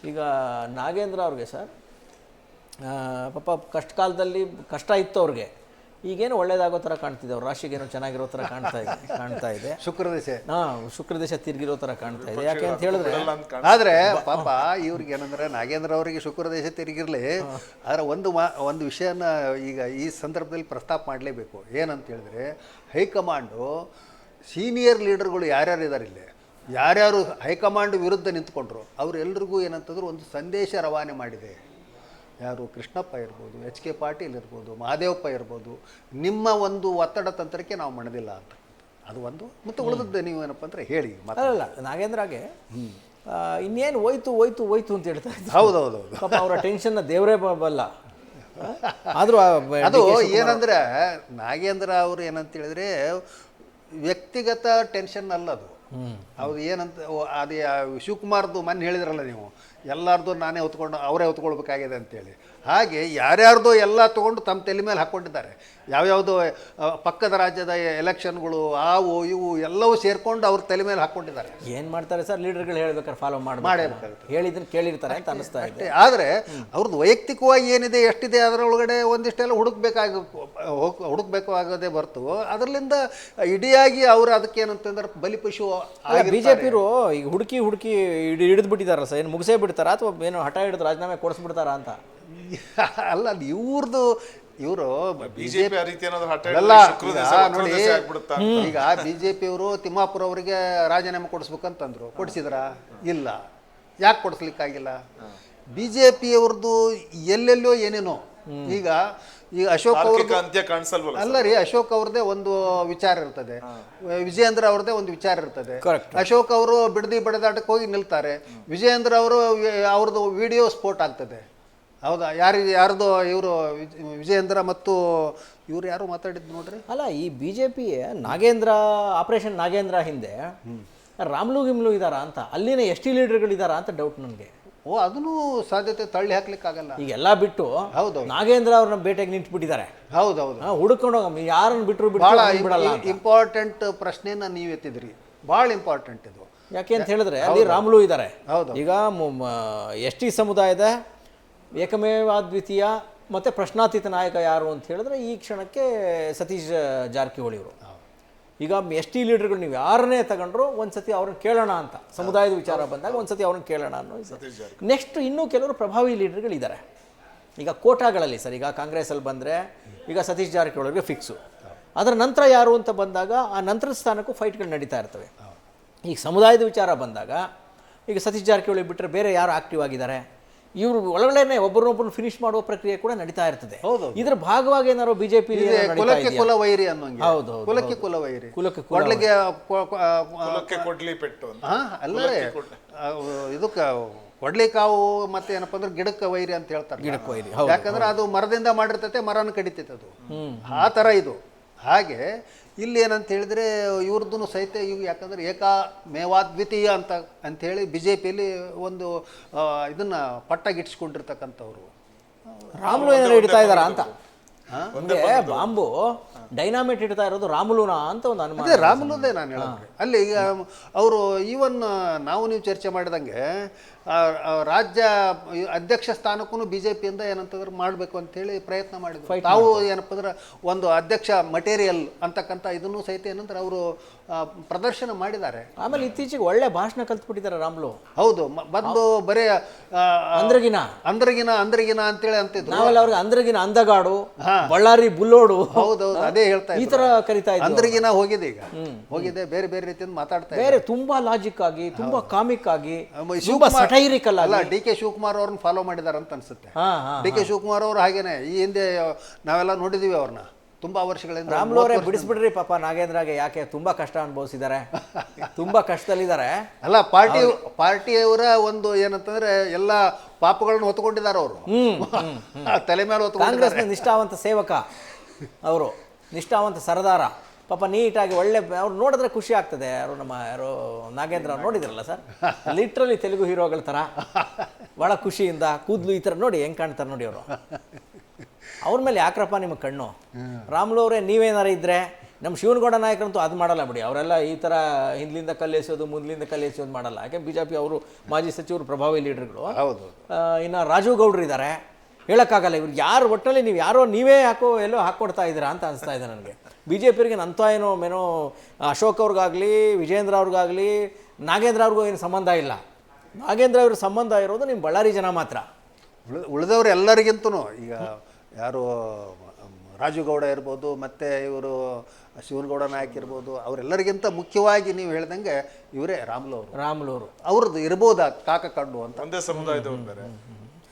ಈಗ ನಾಗೇಂದ್ರ ಅವ್ರಿಗೆ ಸರ್ ಪಾಪ ಕಷ್ಟ ಕಾಲದಲ್ಲಿ ಕಷ್ಟ ಇತ್ತು ಅವ್ರಿಗೆ, ಈಗೇನು ಒಳ್ಳೇದಾಗೋ ಥರ ಕಾಣ್ತಿದೆ, ಅವ್ರ ರಾಶಿಗೇನೋ ಚೆನ್ನಾಗಿರೋ ಥರ ಕಾಣ್ತಾ ಇದೆ ಶುಕ್ರದೇಶ. ಶುಕ್ರದೇಶ ತಿರುಗಿರೋ ಥರ ಕಾಣ್ತಾ ಇದೆ. ಯಾಕೆ ಅಂತ ಹೇಳಿದ್ರೆ ಆದರೆ ಪಾಪ ಇವ್ರಿಗೆ ಏನಂದ್ರೆ ನಾಗೇಂದ್ರ ಅವರಿಗೆ ಶುಕ್ರದೇಶ ತಿರುಗಿರಲಿ, ಆದರೆ ಒಂದು ವಿಷಯನ ಈಗ ಈ ಸಂದರ್ಭದಲ್ಲಿ ಪ್ರಸ್ತಾಪ ಮಾಡಲೇಬೇಕು. ಏನಂತ ಹೇಳಿದ್ರೆ ಹೈಕಮಾಂಡು ಸೀನಿಯರ್ ಲೀಡರ್ಗಳು ಯಾರ್ಯಾರು ಇದ್ದಾರೆ ಇಲ್ಲಿ, ಯಾರ್ಯಾರು ಹೈಕಮಾಂಡ್ ವಿರುದ್ಧ ನಿಂತ್ಕೊಂಡ್ರು ಅವರೆಲ್ಲರಿಗೂ ಏನಂತಂದ್ರೆ ಒಂದು ಸಂದೇಶ ರವಾನೆ ಮಾಡಿದೆ. ಯಾರು ಕೃಷ್ಣಪ್ಪ ಇರ್ಬೋದು, ಎಚ್ ಕೆ ಪಾಟೀಲ್ ಇರ್ಬೋದು, ಮಹಾದೇವಪ್ಪ ಇರ್ಬೋದು, ನಿಮ್ಮ ಒಂದು ಒತ್ತಡ ತಂತ್ರಕ್ಕೆ ನಾವು ಮಣದಿಲ್ಲ ಅಂತ. ಅದು ಒಂದು. ಮತ್ತು ಉಳಿದದ್ದು ನೀವು ಏನಪ್ಪ ಅಂದರೆ ಹೇಳಿ ಮಾತಾಡಲ್ಲ ನಾಗೇಂದ್ರಾಗೆ ಇನ್ನೇನು ಹೋಯ್ತು ಅಂತ ಹೇಳ್ತಾ ಇದ್ದಾರೆ. ಹೌದೌದು, ಪಾಪ ಅವರ ಟೆನ್ಷನ್ನ ದೇವರೇ ಬಲ್ಲ. ಆದರೂ ಅದು ಏನಂದರೆ ನಾಗೇಂದ್ರ ಅವರು ಏನಂತ ಹೇಳಿದ್ರೆ ವ್ಯಕ್ತಿಗತ ಟೆನ್ಷನ್ ಅಲ್ಲ ಅದು. ಅವ್ರು ಏನಂತ ಅದೇ ಶಿವಕುಮಾರ್ದು ಮೊನ್ನೆ ಹೇಳಿದ್ರಲ್ಲ ನೀವು, ಎಲ್ಲರದು ನಾನೇ ಅವರೇ ಹೊತ್ಕೊಳ್ಬೇಕಾಗಿದೆ ಅಂತೇಳಿ. ಹಾಗೆ ಯಾರ್ಯಾರ್ದು ಎಲ್ಲ ತೊಗೊಂಡು ತಮ್ಮ ತಲೆ ಮೇಲೆ ಹಾಕ್ಕೊಂಡಿದ್ದಾರೆ. ಯಾವ್ಯಾವುದೋ ಪಕ್ಕದ ರಾಜ್ಯದ ಎಲೆಕ್ಷನ್ಗಳು ಅವು ಇವು ಎಲ್ಲವೂ ಸೇರ್ಕೊಂಡು ಅವ್ರ ತಲೆ ಮೇಲೆ ಹಾಕ್ಕೊಂಡಿದ್ದಾರೆ. ಏನು ಮಾಡ್ತಾರೆ ಸರ್, ಲೀಡರ್ಗಳು ಹೇಳ್ಬೇಕಾದ್ರೆ ಫಾಲೋ ಮಾಡಬೇಕಾಗುತ್ತೆ, ಹೇಳಿದ್ದನ್ನು ಕೇಳಿರ್ತಾರೆ ಅಂತ ಅನಿಸ್ತಾ ಇದೆ. ಆದರೆ ಅವ್ರದ್ದು ವೈಯಕ್ತಿಕವಾಗಿ ಏನಿದೆ ಎಷ್ಟಿದೆ ಅದರೊಳಗಡೆ ಒಂದಿಷ್ಟೆಲ್ಲ ಹುಡುಕ್ಬೇಕಾಗದೆ ಹೊರತು ಅದರಲ್ಲಿಂದ ಇಡಿಯಾಗಿ ಅವರು ಅದಕ್ಕೆ ಏನಂತಂದ್ರೆ ಬಲಿಪಶು. ಬಿಜೆಪಿರು ಈಗ ಹುಡುಕಿ ಹಿಡಿದು ಬಿಟ್ಟಿದಾರಲ್ಲ ಸರ್, ಏನು ಮುಗಿಸೇ ಬಿಡ್ತಾರಾ ಅಥವಾ ಏನು ಹಠ ಹಿಡಿದು ರಾಜೀನಾಮೆ ಕೊಡಿಸ್ಬಿಡ್ತಾರಾ ಅಂತ? ಅಲ್ಲ, ಇವರು ಬಿಜೆಪಿ ನೋಡಿ, ಈಗ ಬಿಜೆಪಿಯವರು ತಿಮ್ಮಾಪುರ ಅವರಿಗೆ ರಾಜೀನಾಮೆ ಕೊಡಿಸ್ಬೇಕಂತಂದ್ರು, ಕೊಡಿಸಿದ್ರ? ಇಲ್ಲ. ಯಾಕೆ ಕೊಡಿಸ್ಲಿಕ್ಕಾಗಿಲ್ಲ? ಬಿಜೆಪಿಯವ್ರದ್ದು ಎಲ್ಲೆಲ್ಲೋ ಏನೇನೋ. ಈಗ ಅಶೋಕ್ ಅಲ್ಲ ರೀ, ಅಶೋಕ್ ಅವ್ರದ್ದೇ ಒಂದು ವಿಚಾರ ಇರ್ತದೆ, ವಿಜಯೇಂದ್ರ ಅವ್ರದ್ದೇ ಒಂದು ವಿಚಾರ ಇರ್ತದೆ. ಅಶೋಕ್ ಅವರು ಬಿಡದಿ ಬಡದಾಟಕ್ಕೆ ಹೋಗಿ ನಿಲ್ತಾರೆ, ವಿಜಯೇಂದ್ರ ಅವರು ಅವ್ರದ್ದು ವಿಡಿಯೋ ಸ್ಫೋಟ್ ಆಗ್ತದೆ. ಹೌದಾ? ಯಾರ್ದು ಇವರು ವಿಜಯೇಂದ್ರ ಮತ್ತು ಇವ್ರು ಯಾರು ಮಾತಾಡಿದ್ದು ನೋಡ್ರಿ. ಅಲ್ಲ, ಈ ಬಿಜೆಪಿ ನಾಗೇಂದ್ರ ಆಪರೇಷನ್ ನಾಗೇಂದ್ರ ಹಿಂದೆ ರಾಮ್ಲು ಇದ್ದಾರಾ ಅಂತ, ಅಲ್ಲಿನ ಎಸ್ ಟಿ ಲೀಡರ್ಗಳಿದ್ದಾರಾ ಅಂತ ಡೌಟ್ ನನಗೆ. ಅದನ್ನು ಸಾಧ್ಯತೆ ತಳ್ಳಿ ಹಾಕ್ಲಿಕ್ಕಾಗಲ್ಲ. ಈಗೆಲ್ಲ ಬಿಟ್ಟು ಹೌದು ನಾಗೇಂದ್ರ ಅವ್ರನ್ನ ಬೇಟೆಗೆ ನಿಂತ್ಬಿಟ್ಟಿದ್ದಾರೆ. ಹೌದೌದು, ಹುಡುಕೊಂಡು ಯಾರನ್ನ ಬಿಟ್ಟರು ಬಹಳ ಇಂಪಾರ್ಟೆಂಟ್ ಪ್ರಶ್ನೆನ ನೀವು ಎತ್ತಿದ್ರಿ, ಭಾಳ ಇಂಪಾರ್ಟೆಂಟ್ ಇದು. ಯಾಕೆ ಅಂತ ಹೇಳಿದ್ರೆ ಅಲ್ಲಿ ರಾಮ್ಲು ಇದ್ದಾರೆ. ಈಗ ಎಸ್ ಟಿ ಸಮುದಾಯದ ಏಕಮೇವಾದ್ವಿತೀಯ ಮತ್ತು ಪ್ರಶ್ನಾತೀತ ನಾಯಕ ಯಾರು ಅಂತ ಹೇಳಿದ್ರೆ ಈ ಕ್ಷಣಕ್ಕೆ ಸತೀಶ್ ಜಾರಕಿಹೊಳಿ ಅವರು. ಈಗ ಎಸ್ ಟಿ ಲೀಡರ್ಗಳು ನೀವು ಯಾರನ್ನೇ ತಗೊಂಡ್ರು ಒಂದ್ಸತಿ ಅವ್ರನ್ನ ಕೇಳೋಣ ಅಂತ, ಸಮುದಾಯದ ವಿಚಾರ ಬಂದಾಗ ಒಂದ್ಸತಿ ಅವ್ರನ್ನ ಕೇಳೋಣ ಅನ್ನೋ. ನೆಕ್ಸ್ಟ್ ಇನ್ನೂ ಕೆಲವರು ಪ್ರಭಾವಿ ಲೀಡರ್ಗಳಿದ್ದಾರೆ. ಈಗ ಕೋಟಾಗಳಲ್ಲಿ ಸರ್, ಈಗ ಕಾಂಗ್ರೆಸ್ಸಲ್ಲಿ ಬಂದರೆ ಈಗ ಸತೀಶ್ ಜಾರಕಿಹೊಳಿಗೆ ಫಿಕ್ಸು. ಅದರ ನಂತರ ಯಾರು ಅಂತ ಬಂದಾಗ ಆ ನಂತರದ ಸ್ಥಾನಕ್ಕೂ ಫೈಟ್ಗಳು ನಡೀತಾ ಇರ್ತವೆ. ಈಗ ಸಮುದಾಯದ ವಿಚಾರ ಬಂದಾಗ ಈಗ ಸತೀಶ್ ಜಾರಕಿಹೊಳಿ ಬಿಟ್ಟರೆ ಬೇರೆ ಯಾರು ಆಕ್ಟಿವ್ ಆಗಿದ್ದಾರೆ, ಇವರು ಒಳಗಡೆನೆ ಒಬ್ಬರನ್ನೊಬ್ಬರು ಫಿನಿಶ್ ಮಾಡುವ ಪ್ರಕ್ರಿಯೆ ಕೂಡ ನಡೀತಾ ಇರ್ತದೆ. ಇದರ ಭಾಗವಾಗಿ ಏನಾದ್ರು ಬಿಜೆಪಿ ಕುಲವೈರಿ ಅನ್ನೋಂಗೆ. ಹೌದು, ಕುಲಕ್ಕೆ ಕುಲವೈರಿ, ಕೊಡ್ಲಿ ಪೆಟ್ಟು ಅಲ್ಲೇ ಇದಕ್ಕೆ ಕೊಡ್ಲಿ ಕಾವು ಮತ್ತೆ ಏನಪ್ಪಾ ಅಂದ್ರೆ ಗಿಡಕ್ಕೆ ವೈರಿ ಅಂತ ಹೇಳ್ತಾರೆ. ಗಿಡಕ್ಕೆ ವೈರಿ, ಯಾಕಂದ್ರೆ ಅದು ಮರದಿಂದ ಮಾಡಿರ್ತೈತೆ, ಮರನ ಕಡಿತೈತೆ ಅದು, ಆ ಥರ ಇದು. ಹಾಗೆ ಇಲ್ಲಿ ಏನಂತ ಹೇಳಿದ್ರೆ ಇವ್ರದ್ದು ಸಹಿತ ಇವು ಯಾಕಂದ್ರೆ ಏಕಮೇವಾದ್ವಿತೀಯ ಅಂತೇಳಿ ಬಿ ಜೆ ಪಿಯಲ್ಲಿ ಒಂದು ಇದನ್ನ ಪಟ್ಟಾಗಿಟ್ಸ್ಕೊಂಡಿರ್ತಕ್ಕಂಥವ್ರು. ರಾಮುಲು ಏನಾರು ಇಡ್ತಾ ಇದ್ದಾರಾ ಅಂತ, ಬಾಂಬು ಡೈನಾಮಿಟ್ ಇಡ್ತಾ ಇರೋದು ರಾಮುಲುನಾ ಅಂತ ಒಂದು ಅನುಮಾನ. ಅದೇ ರಾಮುಲುದೇ ನಾನು ಹೇಳಿದ್ರೆ. ಅಲ್ಲಿ ಈಗ ಅವರು ಈವನ್ ನಾವು ನೀವು ಚರ್ಚೆ ಮಾಡಿದಂಗೆ ರಾಜ್ಯ ಅಧ್ಯಕ್ಷ ಸ್ಥಾನಕ್ಕೂ ಬಿಜೆಪಿಯಿಂದ ಏನಂತಂದ್ರೆ ಮಾಡಬೇಕು ಅಂತೇಳಿ ಪ್ರಯತ್ನ ಮಾಡಿದ್ರು. ತಾವು ಏನಪ್ಪ ಅಂದ್ರೆ ಒಂದು ಅಧ್ಯಕ್ಷ ಮಟೀರಿಯಲ್ ಅಂತಕ್ಕಂಥ ಇದನ್ನು ಸಹಿತ ಏನಂದ್ರೆ ಅವರು ಪ್ರದರ್ಶನ ಮಾಡಿದ್ದಾರೆ. ಆಮೇಲೆ ಇತ್ತೀಚೆಗೆ ಒಳ್ಳೆ ಭಾಷಣ ಕಲ್ತ್ಬಿಟ್ಟಿದ್ದಾರೆ ರಾಮುಲು. ಹೌದು, ಬಂದು ಬರೇ ಅಂದ್ರಗಿನ ಅಂತೇಳಿ ಅಂತಿದ್ರು. ನಾವೆಲ್ಲ ಅವ್ರಿಗೆ ಅಂದ್ರಗಿನ ಅಂದಗಾಡು, ಬಳ್ಳಾರಿ ಬುಲ್ಲೋಡು, ಹೌದೌದು ಅದೇ ಹೇಳ್ತಾ ಈ ತರ ಕರಿತಾ ಇದ್ದಾರೆ. ಅಂದ್ರಗಿನ ಹೋಗಿದೆ, ಈಗ ಹೋಗಿದೆ, ಬೇರೆ ಬೇರೆ ರೀತಿಯಿಂದ ಮಾತಾಡ್ತಾ ಬೇರೆ ತುಂಬಾ ಲಾಜಿಕ್ ಆಗಿ, ತುಂಬಾ ಕಾಮಿಕ್ ಆಗಿ, ಸಟೈರಿಕಲ್ ಅಲ್ಲ. ಡಿ ಕೆ ಶಿವಕುಮಾರ್ ಅವ್ರನ್ನ ಫಾಲೋ ಮಾಡಿದಾರೆ ಅಂತ ಅನ್ಸುತ್ತೆ. ಡಿ ಕೆ ಶಿವಕುಮಾರ್ ಅವರು ಹಾಗೇನೆ ಈ ಹಿಂದೆ ನಾವೆಲ್ಲ ನೋಡಿದೀವಿ ಅವ್ರನ್ನ ತುಂಬಾ ವರ್ಷಗಳಿಂದ. ರಾಮುಲು ಅವರೇ ಬಿಡಿಸ್ಬಿಡ್ರಿ ಪಾಪ, ನಾಗೇಂದ್ರಗೆ ಯಾಕೆ ತುಂಬಾ ಕಷ್ಟ ಅನುಭವಿಸಿದ್ದಾರೆ, ತುಂಬಾ ಕಷ್ಟದಲ್ಲಿದ್ದಾರೆ. ಅಲ್ಲ, ಪಾರ್ಟಿಯವರ ಒಂದು ಏನಂತಂದ್ರೆ ಎಲ್ಲ ಪಾಪಗಳನ್ನ ಹೊತ್ಕೊಂಡಿದ್ದಾರೆ ಅವರು, ತಲೆ ಮೇಲೆ ಹೊತ್ಕೊಂಡಿದ್ದಾರೆ. ಕಾಂಗ್ರೆಸ್ನ ನಿಷ್ಠಾವಂತ ಸೇವಕ ಅವರು, ನಿಷ್ಠಾವಂತ ಸರದಾರ ಪಾಪ, ನೀಟಾಗಿ ಒಳ್ಳೆ, ಅವ್ರು ನೋಡಿದ್ರೆ ಖುಷಿ ಆಗ್ತದೆ. ಯಾರು ನಾಗೇಂದ್ರ ನೋಡಿದ್ರಲ್ಲ ಸರ್, ಲಿಟ್ರಲಿ ತೆಲುಗು ಹೀರೋಗಳ ಥರ ಭಾಳ ಖುಷಿಯಿಂದ ಕೂದಲು ಈ ಥರ ನೋಡಿ ಹೆಂಗೆ ಕಾಣ್ತಾರೆ ನೋಡಿ ಅವರು. ಅವ್ರ ಮೇಲೆ ಯಾಕ್ರಪ್ಪ ನಿಮಗೆ ಕಣ್ಣು? ರಾಮುಲು ಅವರೇ ನೀವೇನಾರು ಇದ್ದರೆ ನಮ್ಮ ಶಿವನಗೌಡ ನಾಯಕರಂತೂ ಅದು ಮಾಡಲ್ಲ ಬಿಡಿ, ಅವರೆಲ್ಲ ಈ ಥರ ಹಿಂದ್ಲಿಂದ ಕಲ್ಲೆಸೋದು ಮುಂದ್ಲಿಂದ ಕಲ್ಲೆಸೋದು ಮಾಡಲ್ಲ. ಯಾಕೆ BJP ಅವರು ಮಾಜಿ ಸಚಿವರು ಪ್ರಭಾವಿ ಲೀಡರ್ಗಳು. ಹೌದು. ಇನ್ನು ರಾಜೀವ್ ಗೌಡ್ರು ಇದ್ದಾರೆ, ಹೇಳೋಕ್ಕಾಗಲ್ಲ ಇವ್ರಿಗೆ ಯಾರು ಒಟ್ಟಲ್ಲಿ ನೀವು ಯಾರೋ ನೀವೇ ಎಲ್ಲೋ ಹಾಕ್ಕೊಡ್ತಾ ಇದ್ದೀರಾ ಅಂತ ಅನಿಸ್ತಾ ಇದೆ ನನಗೆ. BJPಯವರಿಗೆ ನಂತ ಏನೋ ಅಶೋಕ್ ಅವ್ರಿಗಾಗಲಿ ವಿಜೇಂದ್ರ ಅವ್ರಿಗಾಗಲಿ ನಾಗೇಂದ್ರ ಅವ್ರಿಗೂ ಏನು ಸಂಬಂಧ ಇಲ್ಲ. ನಾಗೇಂದ್ರ ಅವ್ರ ಸಂಬಂಧ ಇರೋದು ನಿಮ್ಮ ಬಳ್ಳಾರಿ ಜನ ಮಾತ್ರ. ಉಳಿದವ್ರು ಎಲ್ಲರಿಗಿಂತೂ ಈಗ ಯಾರು ರಾಜೀವ್ ಗೌಡ ಇರ್ಬೋದು, ಮತ್ತು ಇವರು ಶಿವನಗೌಡ ನಾಯಕ್ ಇರ್ಬೋದು, ಅವರೆಲ್ಲರಿಗಿಂತ ಮುಖ್ಯವಾಗಿ ನೀವು ಹೇಳ್ದಂಗೆ ಇವರೇ ರಾಮುಲು ಅವರು ರಾಮುಲು ಅವರು ಅವ್ರದ್ದು ಇರ್ಬೋದಾ ಕಾಕ ಕಂಡು ಅಂತ ಒಂದೇ ಸಮುದಾಯದವ್ರು ಬೇರೆ